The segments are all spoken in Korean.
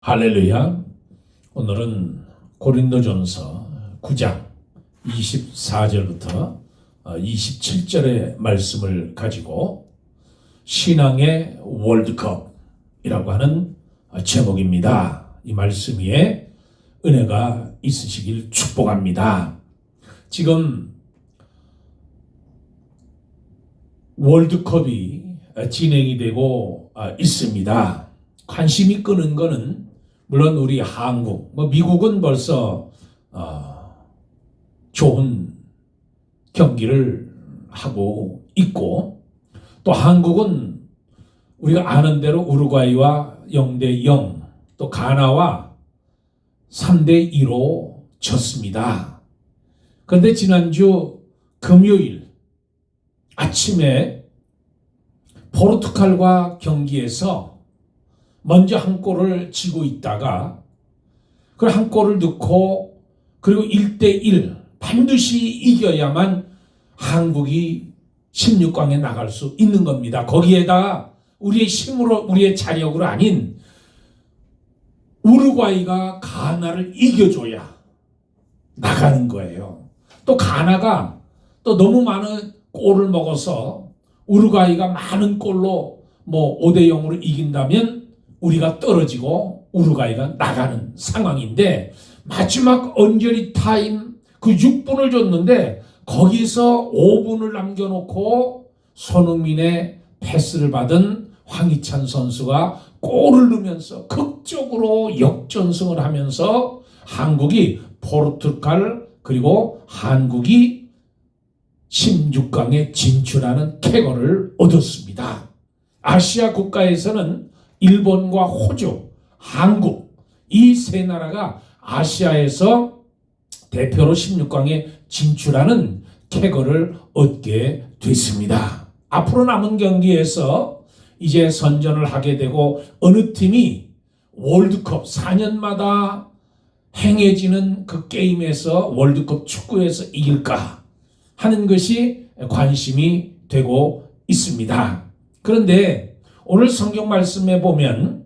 할렐루야. 오늘은 고린도전서 9장 24절부터 27절의 말씀을 가지고 신앙의 월드컵이라고 하는 제목입니다. 이 말씀 위에 은혜가 있으시길 축복합니다. 지금 월드컵이 진행이 되고 있습니다. 관심이 끄는 거는 물론 우리 한국, 미국은 벌써 좋은 경기를 하고 있고, 또 한국은 우리가 아는 대로 우루과이와 0대0, 또 가나와 3대2로 졌습니다. 그런데 지난주 금요일 아침에 포르투갈과 경기에서 먼저 한 골을 지고 있다가 그 한 골을 넣고 그리고 1대1 반드시 이겨야만 한국이 16강에 나갈 수 있는 겁니다. 거기에다 우리의 힘으로, 우리의 자력으로 아닌 우루과이가 가나를 이겨줘야 나가는 거예요. 또 가나가 또 너무 많은 골을 먹어서 우루과이가 많은 골로 5대0으로 이긴다면 우리가 떨어지고 우루과이가 나가는 상황인데, 마지막 언저리 타임 그 6분을 줬는데 거기서 5분을 남겨놓고 손흥민의 패스를 받은 황희찬 선수가 골을 넣으면서 극적으로 역전승을 하면서 한국이 포르투갈 그리고 한국이 16강에 진출하는 쾌거를 얻었습니다. 아시아 국가에서는 일본과 호주, 한국 이 세 나라가 아시아에서 대표로 16강에 진출하는 쾌거를 얻게 됐습니다. 앞으로 남은 경기에서 이제 선전을 하게 되고, 어느 팀이 월드컵 4년마다 행해지는 그 게임에서 월드컵 축구에서 이길까 하는 것이 관심이 되고 있습니다. 그런데 오늘 성경 말씀에 보면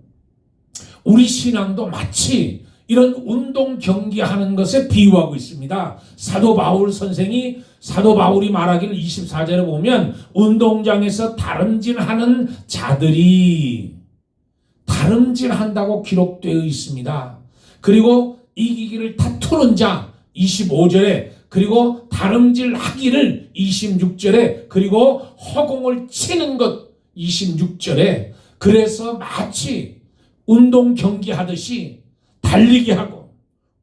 우리 신앙도 마치 이런 운동 경기하는 것에 비유하고 있습니다. 사도 바울이 말하기를 24절에 보면 운동장에서 다름질하는 자들이 다름질한다고 기록되어 있습니다. 그리고 이기기를 다투는 자 25절에, 그리고 다름질하기를 26절에, 그리고 허공을 치는 것 26절에, 그래서 마치 운동 경기하듯이 달리기 하고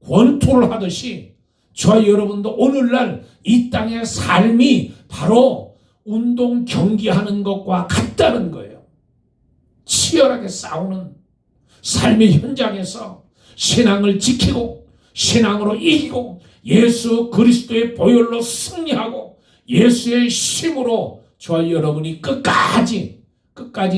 권투를 하듯이 저와 여러분도 오늘날 이 땅의 삶이 바로 운동 경기하는 것과 같다는 거예요. 치열하게 싸우는 삶의 현장에서 신앙을 지키고 신앙으로 이기고 예수 그리스도의 보혈로 승리하고 예수의 힘으로 저와 여러분이 끝까지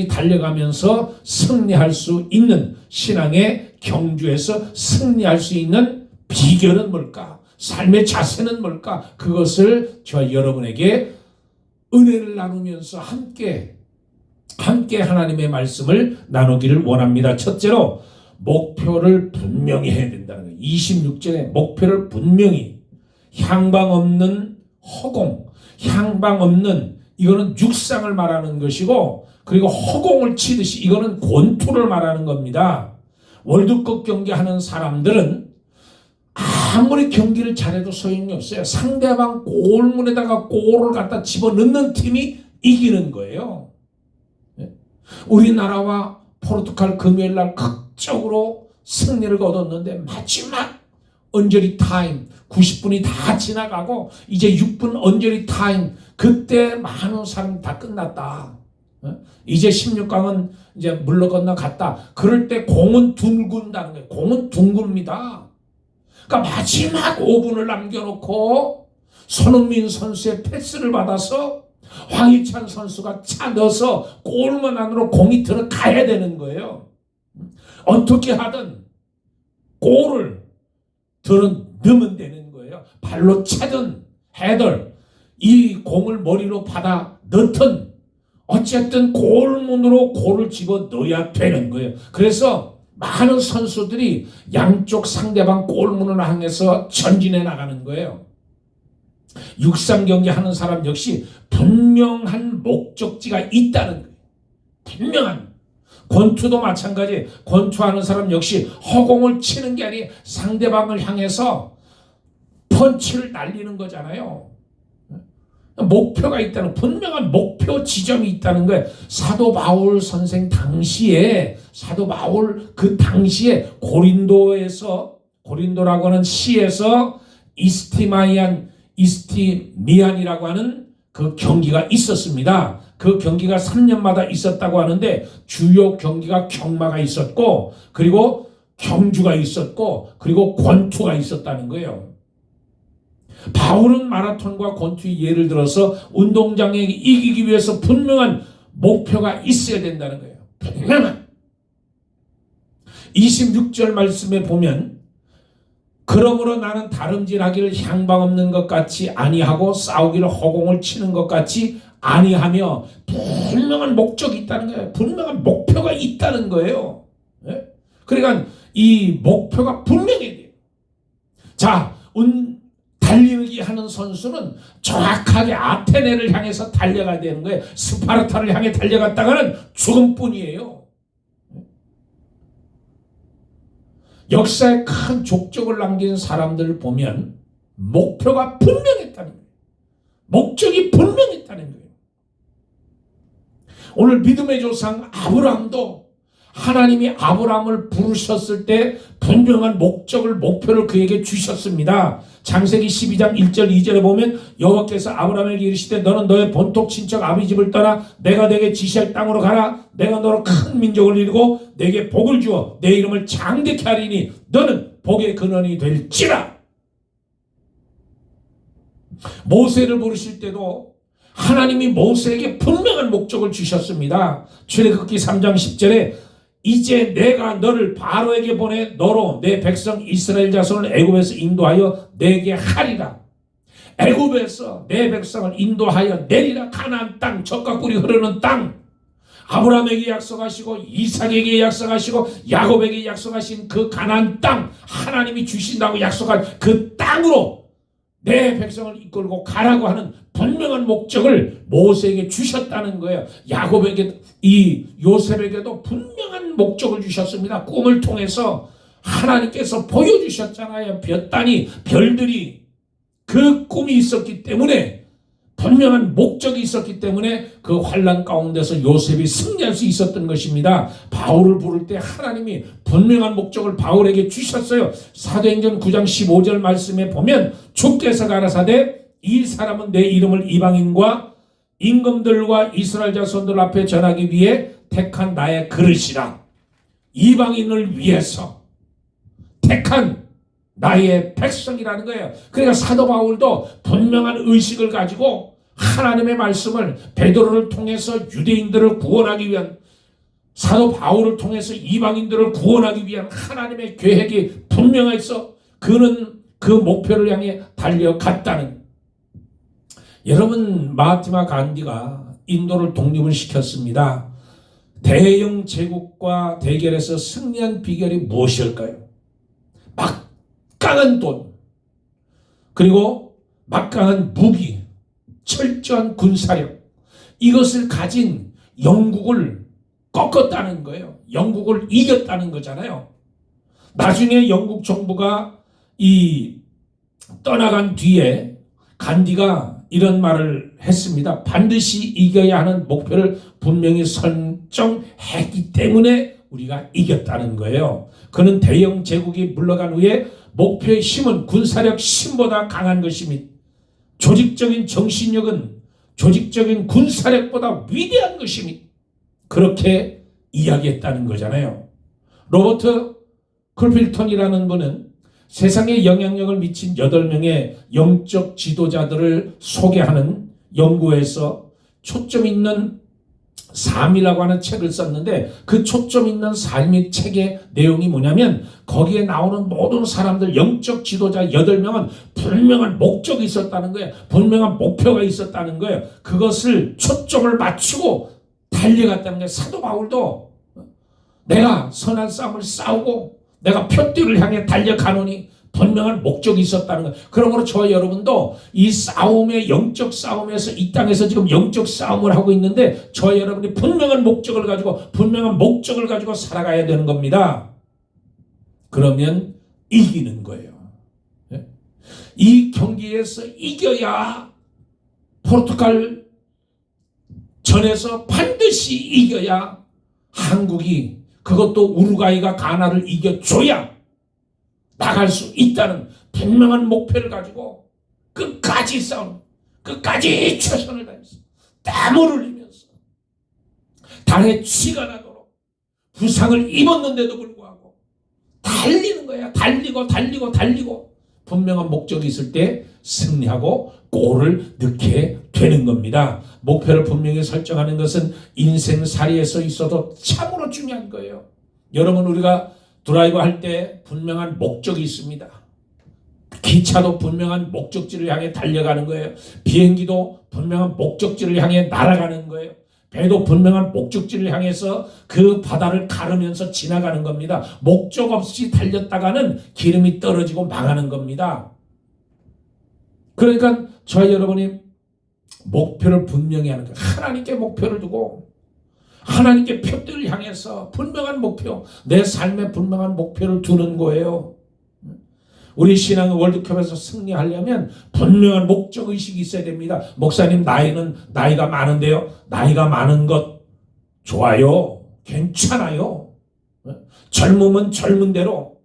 달려가면서 승리할 수 있는, 신앙의 경주에서 승리할 수 있는 비결은 뭘까? 삶의 자세는 뭘까? 그것을 저와 여러분에게 은혜를 나누면서 함께 하나님의 말씀을 나누기를 원합니다. 첫째로 목표를 분명히 해야 된다는 거예요. 26절에 목표를 분명히, 향방 없는 허공, 향방 없는, 이거는 육상을 말하는 것이고, 그리고 허공을 치듯이 이거는 권투를 말하는 겁니다. 월드컵 경기하는 사람들은 아무리 경기를 잘해도 소용이 없어요. 상대방 골문에다가 골을 갖다 집어넣는 팀이 이기는 거예요. 우리나라와 포르투갈 금요일 날 극적으로 승리를 거뒀는데 마지막 언저리 타임 90분이 다 지나가고 이제 6분 언저리 타임, 그때 많은 사람이 다 끝났다. 이제 16강은 이제 물러 건너갔다. 그럴 때 공은 둥근다는 거예요. 공은 둥굽니다. 그러니까 마지막 5분을 남겨놓고 손흥민 선수의 패스를 받아서 황희찬 선수가 차 넣어서 골문 안으로 공이 들어가야 되는 거예요. 어떻게 하든 골을 넣으면 되는 거예요. 발로 차든 헤더, 이 공을 머리로 받아 넣든 어쨌든 골문으로 골을 집어 넣어야 되는 거예요. 그래서 많은 선수들이 양쪽 상대방 골문을 향해서 전진해 나가는 거예요. 육상 경기 하는 사람 역시 분명한 목적지가 있다는 거예요. 분명한. 권투도 마찬가지. 권투하는 사람 역시 허공을 치는 게 아니라 상대방을 향해서 펀치를 날리는 거잖아요. 목표가 있다는, 분명한 목표 지점이 있다는 거예요. 사도 바울 선생 당시에, 사도 바울 그 당시에 고린도라고 하는 시에서 이스티미안이라고 하는 그 경기가 있었습니다. 그 경기가 3년마다 있었다고 하는데 주요 경기가 경마가 있었고, 그리고 경주가 있었고, 그리고 권투가 있었다는 거예요. 바울은 마라톤과 권투의 예를 들어서 운동장에 이기기 위해서 분명한 목표가 있어야 된다는 거예요. 분명한. 26절 말씀에 보면 그러므로 나는 다름질하기를 향방 없는 것 같이 아니하고 싸우기를 허공을 치는 것 같이 아니하며, 분명한 목적이 있다는 거예요. 분명한 목표가 있다는 거예요. 그러니까 이 목표가 분명해야 돼요. 자, 달리기 하는 선수는 정확하게 아테네를 향해서 달려가야 되는 거예요. 스파르타를 향해 달려갔다가는 죽음뿐이에요. 역사에 큰 족적을 남긴 사람들을 보면 목표가 분명했다는 거예요. 목적이 분명했다는 거예요. 오늘 믿음의 조상 아브라함도 하나님이 아브라함을 부르셨을 때 분명한 목표를 그에게 주셨습니다. 창세기 12장 1절 2절에 보면 여호와께서 아브라함에게 이르시되 너는 너의 본토 친척 아비 집을 떠나 내가 내게 지시할 땅으로 가라. 내가 너로 큰 민족을 이루고 내게 복을 주어 내 이름을 장대케 하리니 너는 복의 근원이 될지라. 모세를 부르실 때도 하나님이 모세에게 분명한 목적을 주셨습니다. 출애굽기 3장 10절에 이제 내가 너를 바로에게 보내 너로 내 백성 이스라엘 자손을 애굽에서 인도하여 내게 하리라. 애굽에서 내 백성을 인도하여 내리라. 가나안 땅, 젖과 꿀이 흐르는 땅, 아브라함에게 약속하시고 이삭에게 약속하시고 야곱에게 약속하신 그 가나안 땅, 하나님이 주신다고 약속한 그 땅으로 내 백성을 이끌고 가라고 하는 분명한 목적을 모세에게 주셨다는 거예요. 야곱에게, 이 요셉에게도 분명한 목적을 주셨습니다. 꿈을 통해서 하나님께서 보여주셨잖아요. 별들이 그 꿈이 있었기 때문에, 분명한 목적이 있었기 때문에 그 환난 가운데서 요셉이 승리할 수 있었던 것입니다. 바울을 부를 때 하나님이 분명한 목적을 바울에게 주셨어요. 사도행전 9장 15절 말씀에 보면 주께서 가라사대 이 사람은 내 이름을 이방인과 임금들과 이스라엘 자손들 앞에 전하기 위해 택한 나의 그릇이라. 이방인을 위해서 택한 나의 백성이라는 거예요. 그러니까 사도 바울도 분명한 의식을 가지고 하나님의 말씀을 베드로를 통해서 유대인들을 구원하기 위한, 사도 바울을 통해서 이방인들을 구원하기 위한 하나님의 계획이 분명해서 그는 그 목표를 향해 달려갔다는. 여러분, 마하티마 간디가 인도를 독립을 시켰습니다. 대영 제국과 대결에서 승리한 비결이 무엇일까요? 막강한 돈, 그리고 막강한 무기, 철저한 군사력, 이것을 가진 영국을 꺾었다는 거예요. 영국을 이겼다는 거잖아요. 나중에 영국 정부가 떠나간 뒤에 간디가 이런 말을 했습니다. 반드시 이겨야 하는 목표를 분명히 설정했기 때문에 우리가 이겼다는 거예요. 그는 대영 제국이 물러간 후에 목표의 힘은 군사력 힘보다 강한 것이며 조직적인 정신력은 조직적인 군사력보다 위대한 것이며 그렇게 이야기했다는 거잖아요. 로버트 쿨필턴이라는 분은 세상에 영향력을 미친 8명의 영적 지도자들을 소개하는 연구에서 초점 있는 삶이라고 하는 책을 썼는데, 그 초점 있는 삶의 책의 내용이 뭐냐면 거기에 나오는 모든 사람들, 영적 지도자 8명은 분명한 목적이 있었다는 거예요. 분명한 목표가 있었다는 거예요. 그것을 초점을 맞추고 달려갔다는 거예요. 사도 바울도 내가 선한 싸움을 싸우고 내가 표띠를 향해 달려가노니 분명한 목적이 있었다는 거예요. 그러므로 저와 여러분도 이 싸움의 영적 싸움에서 이 땅에서 지금 영적 싸움을 하고 있는데 저와 여러분이 분명한 목적을 가지고 살아가야 되는 겁니다. 그러면 이기는 거예요. 이 경기에서 이겨야 포르투갈 전에서 반드시 이겨야 한국이 그것도 우루과이가 가나를 이겨줘야 나갈 수 있다는 분명한 목표를 가지고 끝까지 싸우는 끝까지 최선을 다해서 땀을 흘리면서 달에 쥐가 나도록 부상을 입었는데도 불구하고 달리는 거야. 달리고 분명한 목적이 있을 때 승리하고 골을 넣게 되는 겁니다. 목표를 분명히 설정하는 것은 인생살이에서 있어도 참으로 중요한 거예요. 여러분, 우리가 드라이브 할 때 분명한 목적이 있습니다. 기차도 분명한 목적지를 향해 달려가는 거예요. 비행기도 분명한 목적지를 향해 날아가는 거예요. 배도 분명한 목적지를 향해서 그 바다를 가르면서 지나가는 겁니다. 목적 없이 달렸다가는 기름이 떨어지고 망하는 겁니다. 그러니까 저와 여러분이 목표를 분명히 하는 거예요. 하나님께 목표를 두고 하나님께 표들을 향해서 분명한 목표, 내 삶에 분명한 목표를 두는 거예요. 우리 신앙의 월드컵에서 승리하려면 분명한 목적의식이 있어야 됩니다. 목사님, 나이가 많은데요. 나이가 많은 것 좋아요. 괜찮아요. 젊으면 젊은 대로,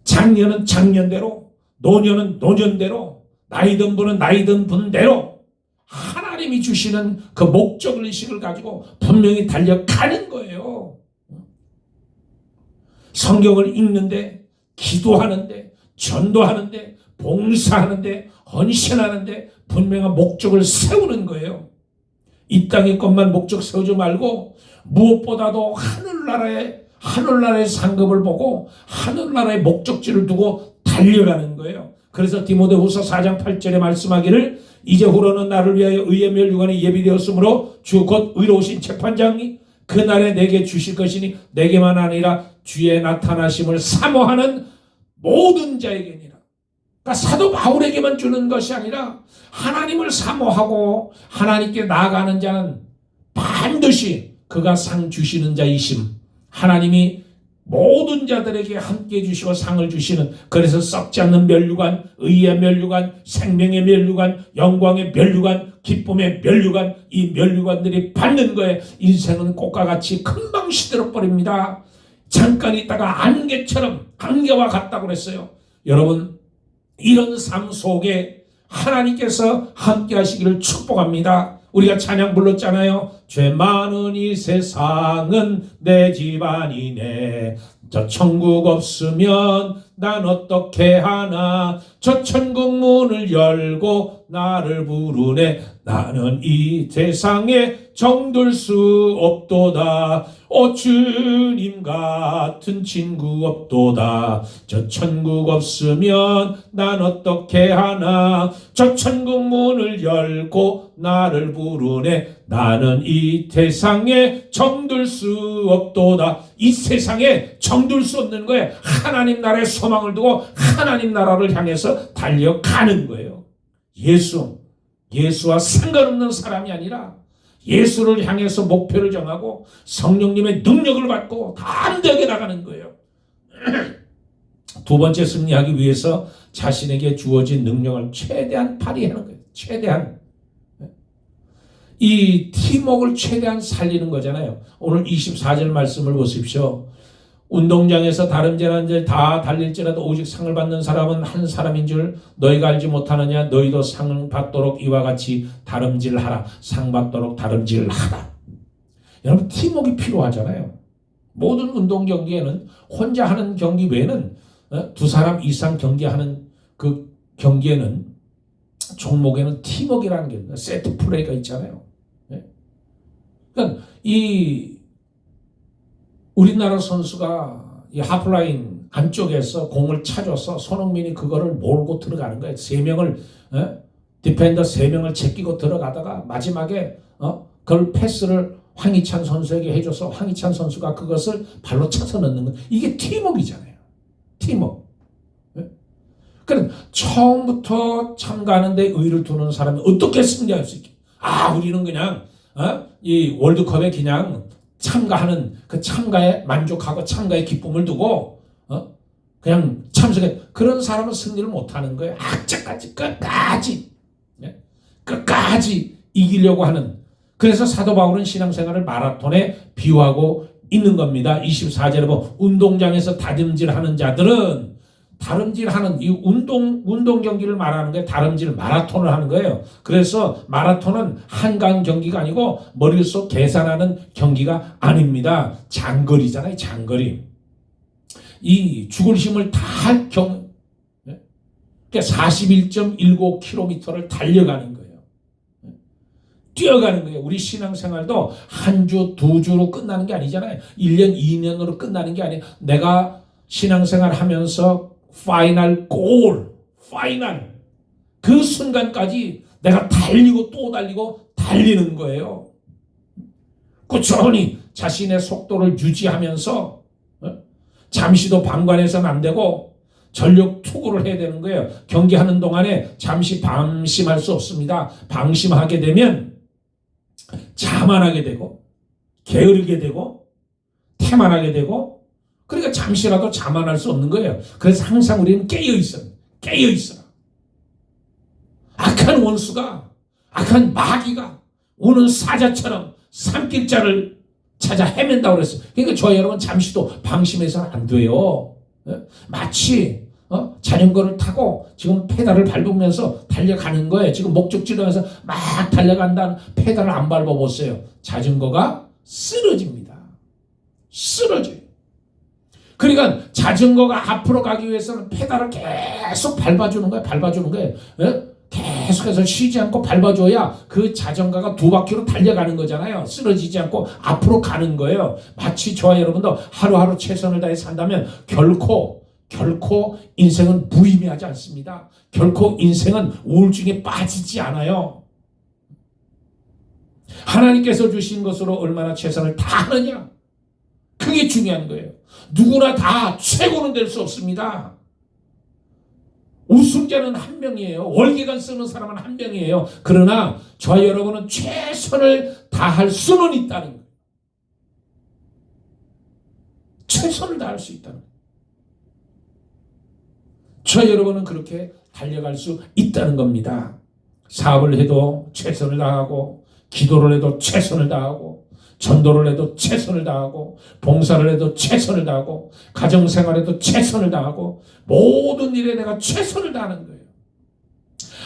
작년은 작년대로, 노년은 노년대로, 나이든 분은 나이든 분대로 하나님이 주시는 그 목적의식을 가지고 분명히 달려가는 거예요. 성경을 읽는데, 기도하는데, 전도하는데, 봉사하는데, 헌신하는데 분명한 목적을 세우는 거예요. 이 땅의 것만 목적 세우지 말고 무엇보다도 하늘나라의 상급을 보고 하늘나라의 목적지를 두고 달려가는 거예요. 그래서 디모데후서 4장 8절에 말씀하기를 이제후로는 나를 위하여 의의 멸류관이 예비되었으므로 주 곧 의로우신 재판장이 그날에 내게 주실 것이니 내게만 아니라 주의 나타나심을 사모하는 모든 자에게니라. 그러니까 사도 바울에게만 주는 것이 아니라 하나님을 사모하고 하나님께 나아가는 자는 반드시 그가 상 주시는 자이심, 하나님이 모든 자들에게 함께 주시고 상을 주시는, 그래서 썩지 않는 멸류관, 의의 멸류관, 생명의 멸류관, 영광의 멸류관, 기쁨의 멸류관, 이 멸류관들이 받는 거에 인생은 꽃과 같이 금방 시들어버립니다. 잠깐 있다가 안개와 같다고 그랬어요. 여러분, 이런 삶 속에 하나님께서 함께 하시기를 축복합니다. 우리가 찬양 불렀잖아요. 죄 많은 이 세상은 내 집안이네. 저 천국 없으면 난 어떻게 하나. 저 천국 문을 열고 나를 부르네. 나는 이 세상에 정들 수 없도다. 오 주님 같은 친구 없도다. 저 천국 없으면 난 어떻게 하나. 저 천국 문을 열고 나를 부르네. 나는 이 세상에 정들 수 없도다. 이 세상에 정들 수 없는 거예요. 하나님 나라의 소망을 두고 하나님 나라를 향해서 달려가는 거예요. 예수와 상관없는 사람이 아니라 예수를 향해서 목표를 정하고 성령님의 능력을 받고 담대하게 나가는 거예요. 두 번째, 승리하기 위해서 자신에게 주어진 능력을 최대한 발휘하는 거예요. 최대한. 이 팀워크를 최대한 살리는 거잖아요. 오늘 24절 말씀을 보십시오. 운동장에서 다름질하는 다 달릴지라도 오직 상을 받는 사람은 한 사람인 줄 너희가 알지 못하느냐. 너희도 상을 받도록 이와 같이 다름질하라. 상 받도록 다름질하라. 여러분, 팀워크가 필요하잖아요. 모든 운동 경기에는 혼자 하는 경기 외에는 두 사람 이상 경기하는 그 경기에는 종목에는 팀워크라는 게 있어요. 세트 플레이가 있잖아요. 그러니까 이 우리나라 선수가 이 하프라인 안쪽에서 공을 차줘서 손흥민이 그거를 몰고 들어가는 거예요. 디펜더 3명을 제끼고 들어가다가 마지막에 그걸 패스를 황희찬 선수에게 해줘서 황희찬 선수가 그것을 발로 차서 넣는 것. 이게 팀워크이잖아요. 팀워크. 그럼 처음부터 참가하는데 의의를 두는 사람이 어떻게 승리할 수 있게? 우리는 그냥 이 월드컵에 그냥 참가하는 그 참가에 만족하고 참가의 기쁨을 두고 그냥 참석해. 그런 사람은 승리를 못하는 거예요. 악자까지 끝까지 이기려고 하는. 그래서 사도 바울은 신앙생활을 마라톤에 비유하고 있는 겁니다. 24절에 보면 운동장에서 다름질하는 자들은 다름질하는 이 운동 경기를 말하는 거예요. 다름질 마라톤을 하는 거예요. 그래서 마라톤은 한강 경기가 아니고 머릿속 계산하는 경기가 아닙니다. 장거리잖아요. 장거리. 이 죽을 힘을 다할 경우 41.19km를 달려가는 거예요. 뛰어가는 거예요. 우리 신앙생활도 한 주, 두 주로 끝나는 게 아니잖아요. 1년, 2년으로 끝나는 게 아니에요. 내가 신앙생활 하면서 파이널 그 순간까지 내가 달리고 또 달리고 달리는 거예요. 꾸준히 자신의 속도를 유지하면서 잠시도 방관해서는 안 되고 전력 투구를 해야 되는 거예요. 경기하는 동안에 잠시 방심할 수 없습니다. 방심하게 되면 자만하게 되고 게으르게 되고 태만하게 되고 그러니까 잠시라도 자만할 수 없는 거예요. 그래서 항상 우리는 깨어있어라. 악한 원수가 악한 마귀가 오는 사자처럼 산길자를 찾아 헤맨다고 그랬어요. 그러니까 저희 여러분 잠시도 방심해서는 안 돼요. 마치 자전거를 타고 지금 페달을 밟으면서 달려가는 거예요. 지금 목적지로에서 막 달려간다는 페달을 안 밟아보세요. 자전거가 쓰러집니다. 쓰러져요. 그러니까 자전거가 앞으로 가기 위해서는 페달을 계속 밟아주는 거예요. 계속해서 쉬지 않고 밟아줘야 그 자전거가 두 바퀴로 달려가는 거잖아요. 쓰러지지 않고 앞으로 가는 거예요. 마치 저와 여러분도 하루하루 최선을 다해 산다면 결코 인생은 무의미하지 않습니다. 결코 인생은 우울증에 빠지지 않아요. 하나님께서 주신 것으로 얼마나 최선을 다하느냐. 그게 중요한 거예요. 누구나 다 최고는 될 수 없습니다. 우승자는 한 명이에요. 월계관 쓰는 사람은 한 명이에요. 그러나 저와 여러분은 최선을 다할 수는 있다는 거예요. 최선을 다할 수 있다는 거예요. 저와 여러분은 그렇게 달려갈 수 있다는 겁니다. 사업을 해도 최선을 다하고 기도를 해도 최선을 다하고 전도를 해도 최선을 다하고 봉사를 해도 최선을 다하고 가정생활에도 최선을 다하고 모든 일에 내가 최선을 다하는 거예요.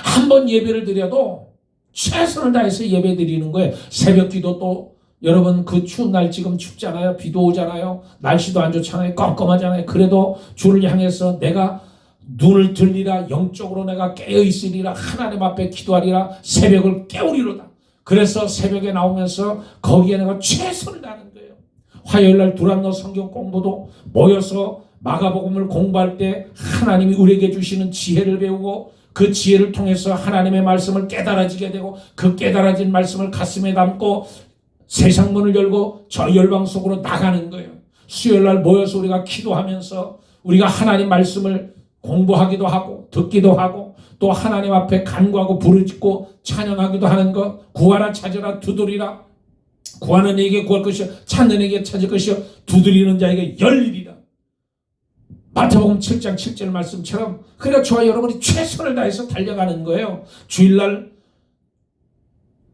한번 예배를 드려도 최선을 다해서 예배 드리는 거예요. 새벽 기도 또 여러분 그 추운 날 지금 춥잖아요. 비도 오잖아요. 날씨도 안 좋잖아요. 껌껌하잖아요. 그래도 주를 향해서 내가 눈을 들리라 영적으로 내가 깨어있으리라 하나님 앞에 기도하리라 새벽을 깨우리로다. 그래서 새벽에 나오면서 거기에 내가 최선을 다하는 거예요. 화요일날 두란노 성경 공부도 모여서 마가복음을 공부할 때 하나님이 우리에게 주시는 지혜를 배우고 그 지혜를 통해서 하나님의 말씀을 깨달아지게 되고 그 깨달아진 말씀을 가슴에 담고 세상 문을 열고 저 열방 속으로 나가는 거예요. 수요일날 모여서 우리가 기도하면서 우리가 하나님 말씀을 공부하기도 하고 듣기도 하고 또 하나님 앞에 간구하고 부르짖고 찬양하기도 하는 것. 구하라 찾으라 두드리라. 구하는 이에게 구할 것이요 찾는 이에게 찾을 것이요 두드리는 자에게 열리리라. 마태복음 7장 7절 말씀처럼 그러니까 저와 여러분이 최선을 다해서 달려가는 거예요. 주일날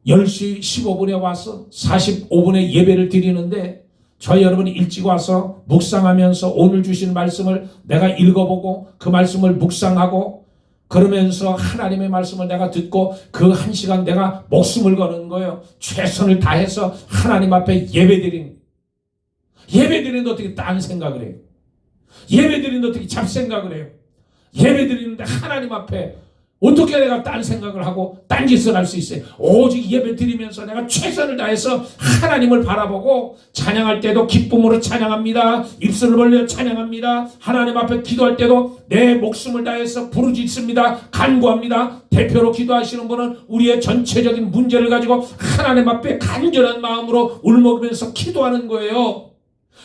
10시 15분에 와서 45분에 예배를 드리는데 저와 여러분이 일찍 와서 묵상하면서 오늘 주신 말씀을 내가 읽어보고 그 말씀을 묵상하고 그러면서 하나님의 말씀을 내가 듣고 그 한 시간 내가 목숨을 거는 거예요. 최선을 다해서 하나님 앞에 예배드리는 예배드리는데 어떻게 딴 생각을 해요? 예배드리는데 어떻게 잡생각을 해요? 예배드리는데 하나님 앞에 어떻게 내가 딴 생각을 하고 딴 짓을 할 수 있어요? 오직 예배 드리면서 내가 최선을 다해서 하나님을 바라보고 찬양할 때도 기쁨으로 찬양합니다. 입술을 벌려 찬양합니다. 하나님 앞에 기도할 때도 내 목숨을 다해서 부르짖습니다. 간구합니다. 대표로 기도하시는 분은 우리의 전체적인 문제를 가지고 하나님 앞에 간절한 마음으로 울먹이면서 기도하는 거예요.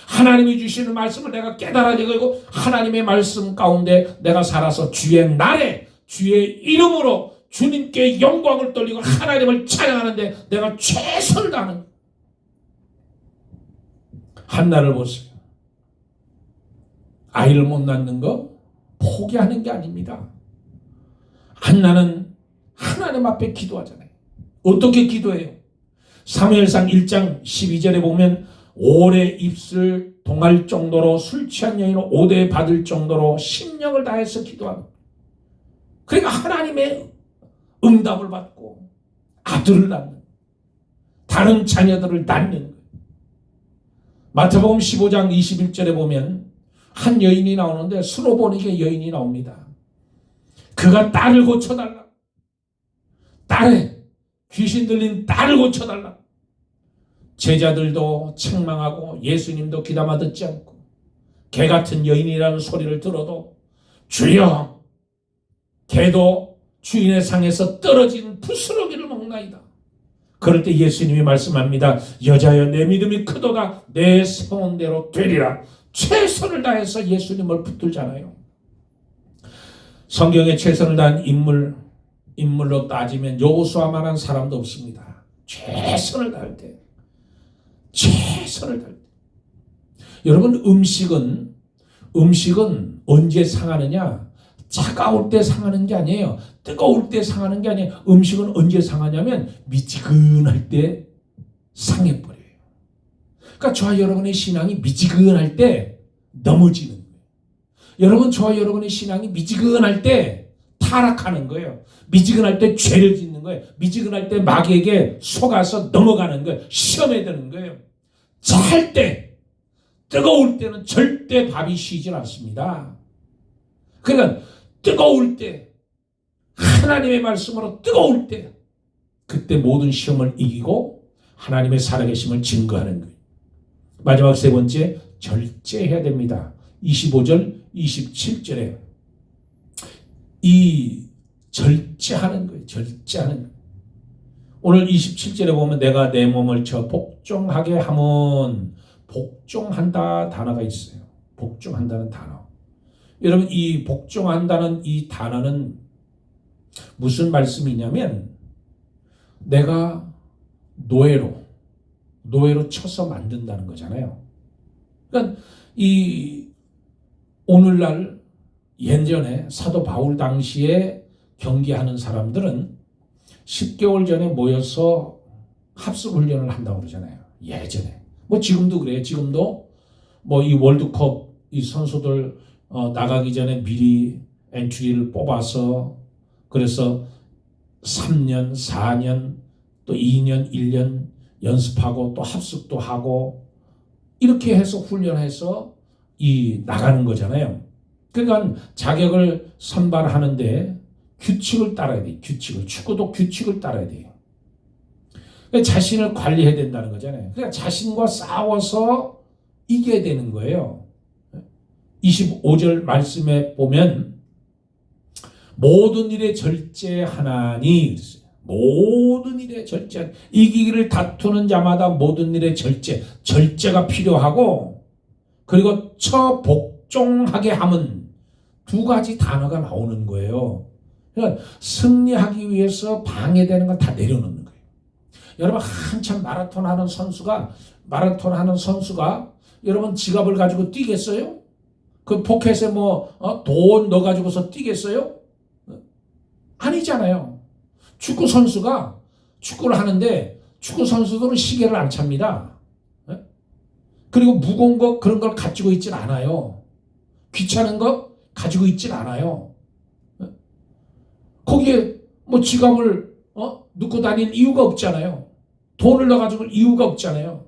하나님이 주시는 말씀을 내가 깨달아지고 하나님의 말씀 가운데 내가 살아서 주의 날에 주의 이름으로 주님께 영광을 돌리고 하나님을 찬양하는데 내가 최선을 다하는 한나를 보세요. 아이를 못 낳는 거 포기하는 게 아닙니다. 한나는 하나님 앞에 기도하잖아요. 어떻게 기도해요? 사무엘상 1장 12절에 보면 오래 입술 동할 정도로 술 취한 여인을 오대 받을 정도로 심령을 다해서 기도하는, 그러니까 하나님의 응답을 받고 아들을 낳는, 다른 자녀들을 낳는 거예요. 마태복음 15장 21절에 보면 한 여인이 나오는데 수로보니게 여인이 나옵니다. 그가 딸을 고쳐달라, 딸에 귀신 들린 딸을 고쳐달라. 제자들도 책망하고 예수님도 귀담아 듣지 않고 개 같은 여인이라는 소리를 들어도 주여, 개도 주인의 상에서 떨어진 부스러기를 먹나이다. 그럴 때 예수님이 말씀합니다. 여자여 내 믿음이 크도다, 내 소원대로 되리라. 최선을 다해서 예수님을 붙들잖아요. 성경에 최선을 다한 인물로 따지면 여호수아만한 사람도 없습니다. 최선을 다할 때, 최선을 다할 때. 여러분, 음식은 언제 상하느냐? 차가울 때 상하는 게 아니에요. 뜨거울 때 상하는 게 아니에요. 음식은 언제 상하냐면 미지근할 때 상해버려요. 그러니까 저와 여러분의 신앙이 미지근할 때 넘어지는 거예요. 여러분, 저와 여러분의 신앙이 미지근할 때 타락하는 거예요. 미지근할 때 죄를 짓는 거예요. 미지근할 때 마귀에게 속아서 넘어가는 거예요. 시험에 드는 거예요. 잘 때, 뜨거울 때는 절대 밥이 쉬질 않습니다. 그러니까 뜨거울 때, 하나님의 말씀으로 뜨거울 때, 그때 모든 시험을 이기고 하나님의 살아계심을 증거하는 거예요. 마지막 세 번째, 절제해야 됩니다. 25절, 27절에 이 절제하는 거예요. 절제하는 거예요. 오늘 27절에 보면 내가 내 몸을 쳐 복종하게 하면, 복종한다 단어가 있어요. 복종한다는 단어. 여러분, 이 복종한다는 이 단어는 무슨 말씀이냐면 내가 노예로 쳐서 만든다는 거잖아요. 그러니까 이 오늘날 예전에 사도 바울 당시에 경기하는 사람들은 10개월 전에 모여서 합숙 훈련을 한다고 그러잖아요. 예전에. 뭐 지금도 그래요. 지금도 뭐 이 월드컵 이 선수들 나가기 전에 미리 엔트리를 뽑아서, 그래서 3년, 4년, 또 2년, 1년 연습하고 또 합숙도 하고 이렇게 해서 훈련해서 이 나가는 거잖아요. 그러니까 자격을 선발하는데 규칙을 따라야 돼요. 규칙을. 축구도 규칙을 따라야 돼요. 그러니까 자신을 관리해야 된다는 거잖아요. 그러니까 자신과 싸워서 이겨야 되는 거예요. 25절 말씀에 보면 모든 일에 절제하나니, 모든 일에 절제, 이기기를 다투는 자마다 모든 일에 절제가 필요하고, 그리고 복종하게 함은 두 가지 단어가 나오는 거예요. 그러니까 승리하기 위해서 방해되는 건 다 내려놓는 거예요. 여러분, 한참 마라톤 하는 선수가 여러분 지갑을 가지고 뛰겠어요? 그 포켓에 돈 넣어가지고서 뛰겠어요? 아니잖아요. 축구 선수가 축구를 하는데 축구 선수들은 시계를 안 찹니다. 그리고 무거운 거 그런 걸 가지고 있진 않아요. 귀찮은 거 가지고 있진 않아요. 거기에 지갑을 넣고 다니는 이유가 없잖아요. 돈을 넣어가지고 이유가 없잖아요.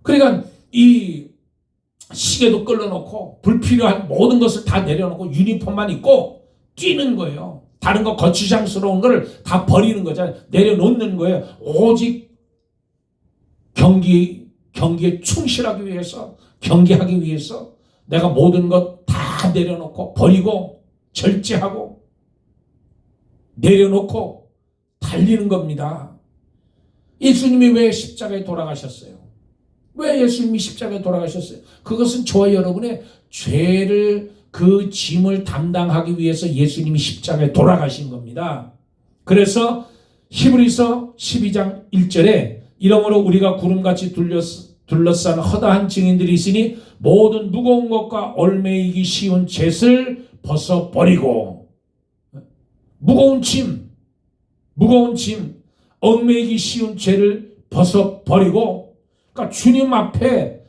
그러니까 이 시계도 끌어놓고 불필요한 모든 것을 다 내려놓고 유니폼만 입고 뛰는 거예요. 다른 거 거추장스러운 거를 다 버리는 거잖아요. 내려놓는 거예요. 오직 경기에 충실하기 위해서, 경기하기 위해서 내가 모든 것 다 내려놓고 버리고 절제하고 내려놓고 달리는 겁니다. 예수님이 왜 십자가에 돌아가셨어요? 왜 예수님이 십자가에 돌아가셨어요? 그것은 저와 여러분의 죄를, 그 짐을 담당하기 위해서 예수님이 십자가에 돌아가신 겁니다. 그래서 히브리서 12장 1절에 이러므로 우리가 구름같이 둘러싼 허다한 증인들이 있으니 모든 무거운 것과 얽매이기 쉬운 죄를 벗어버리고, 무거운 짐, 얽매이기 쉬운 죄를 벗어버리고, 그러니까 주님 앞에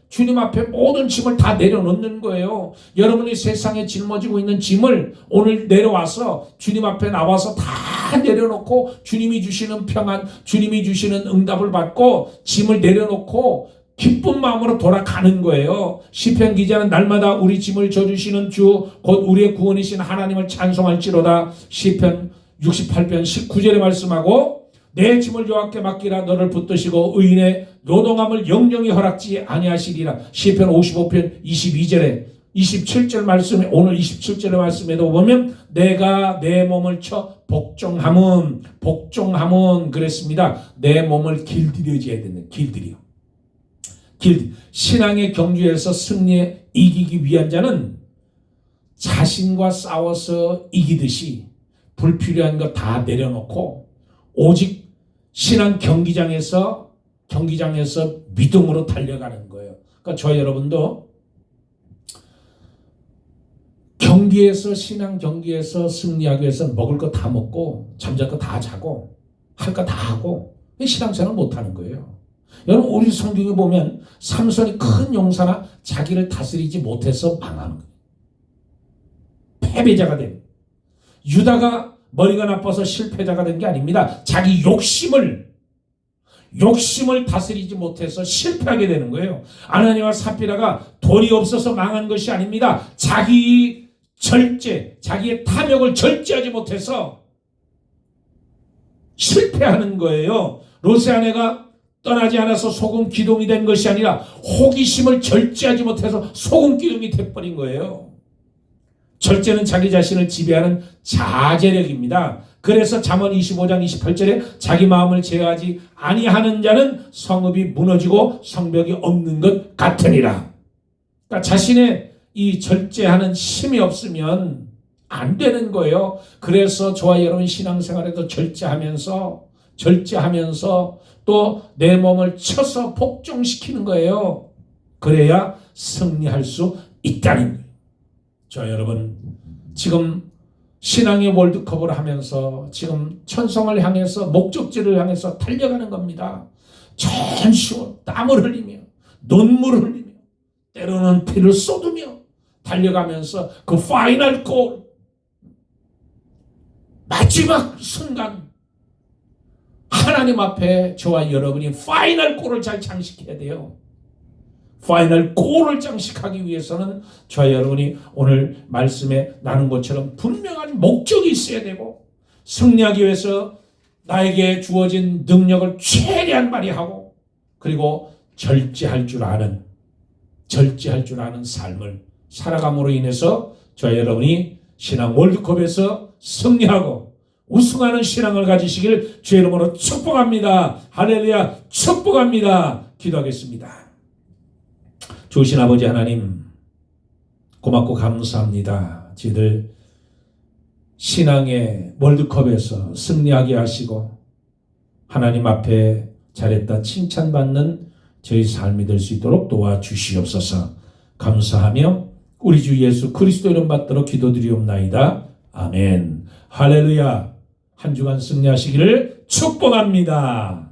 모든 짐을 다 내려놓는 거예요. 여러분이 세상에 짊어지고 있는 짐을 오늘 내려와서 주님 앞에 나와서 다 내려놓고 주님이 주시는 평안, 주님이 주시는 응답을 받고 짐을 내려놓고 기쁜 마음으로 돌아가는 거예요. 시편 기자는 날마다 우리 짐을 져주시는 주 곧 우리의 구원이신 하나님을 찬송할지로다. 시편 68편 19절에 말씀하고, 내 짐을 여호와께 맡기라. 너를 붙드시고 의인의 요동함을 영영히 허락지 아니하시리라. 시편 55편 22절에 27절 말씀에, 오늘 27절의 말씀에도 보면 내가 내 몸을 쳐 복종함은 그랬습니다. 내 몸을 길들여줘야 되는, 신앙의 경주에서 승리에 이기기 위한 자는 자신과 싸워서 이기듯이 불필요한 거 다 내려놓고 오직 신앙 경기장에서 믿음으로 달려가는 거예요. 그러니까 저 여러분도 신앙 경기에서 승리하기 위해서 먹을 거 다 먹고 잠잘 거 다 자고 할 거 다 하고 신앙생활 못하는 거예요. 여러분, 우리 성경에 보면 삼손이 큰 용사나 자기를 다스리지 못해서 망하는 거예요. 패배자가 됩니다. 유다가 머리가 나빠서 실패자가 된 게 아닙니다. 자기 욕심을 다스리지 못해서 실패하게 되는 거예요. 아나니와 삽비라가 돈이 없어서 망한 것이 아닙니다. 자기의 탐욕을 절제하지 못해서 실패하는 거예요. 롯의 아내가 떠나지 않아서 소금 기둥이 된 것이 아니라 호기심을 절제하지 못해서 소금 기둥이 돼버린 거예요. 절제는 자기 자신을 지배하는 자제력입니다. 그래서 잠언 25장 28절에 자기 마음을 제어하지 아니하는 자는 성읍이 무너지고 성벽이 없는 것 같으니라. 그러니까 자신의 이 절제하는 힘이 없으면 안 되는 거예요. 그래서 저와 여러분 신앙생활에도 절제하면서 또 내 몸을 쳐서 복종시키는 거예요. 그래야 승리할 수 있다는 거예요. 저 여러분, 지금 신앙의 월드컵을 하면서 지금 천성을 향해서, 목적지를 향해서 달려가는 겁니다. 전시원 땀을 흘리며 눈물을 흘리며 때로는 피를 쏟으며 달려가면서 그 파이널 골, 마지막 순간 하나님 앞에 저와 여러분이 파이널 골을 잘 장식해야 돼요. 파이널 골을 장식하기 위해서는 저와 여러분이 오늘 말씀에 나눈 것처럼 분명한 목적이 있어야 되고, 승리하기 위해서 나에게 주어진 능력을 최대한 발휘하고, 그리고 절제할 줄 아는 삶을 살아감으로 인해서 저와 여러분이 신앙 월드컵에서 승리하고 우승하는 신앙을 가지시길 주의 이름으로 축복합니다. 할렐루야, 축복합니다. 기도하겠습니다. 좋으신 아버지 하나님, 고맙고 감사합니다. 저희들 신앙의 월드컵에서 승리하게 하시고 하나님 앞에 잘했다 칭찬받는 저희 삶이 될 수 있도록 도와주시옵소서. 감사하며 우리 주 예수 그리스도 이름 받들어 기도드리옵나이다. 아멘. 할렐루야. 한 주간 승리하시기를 축복합니다.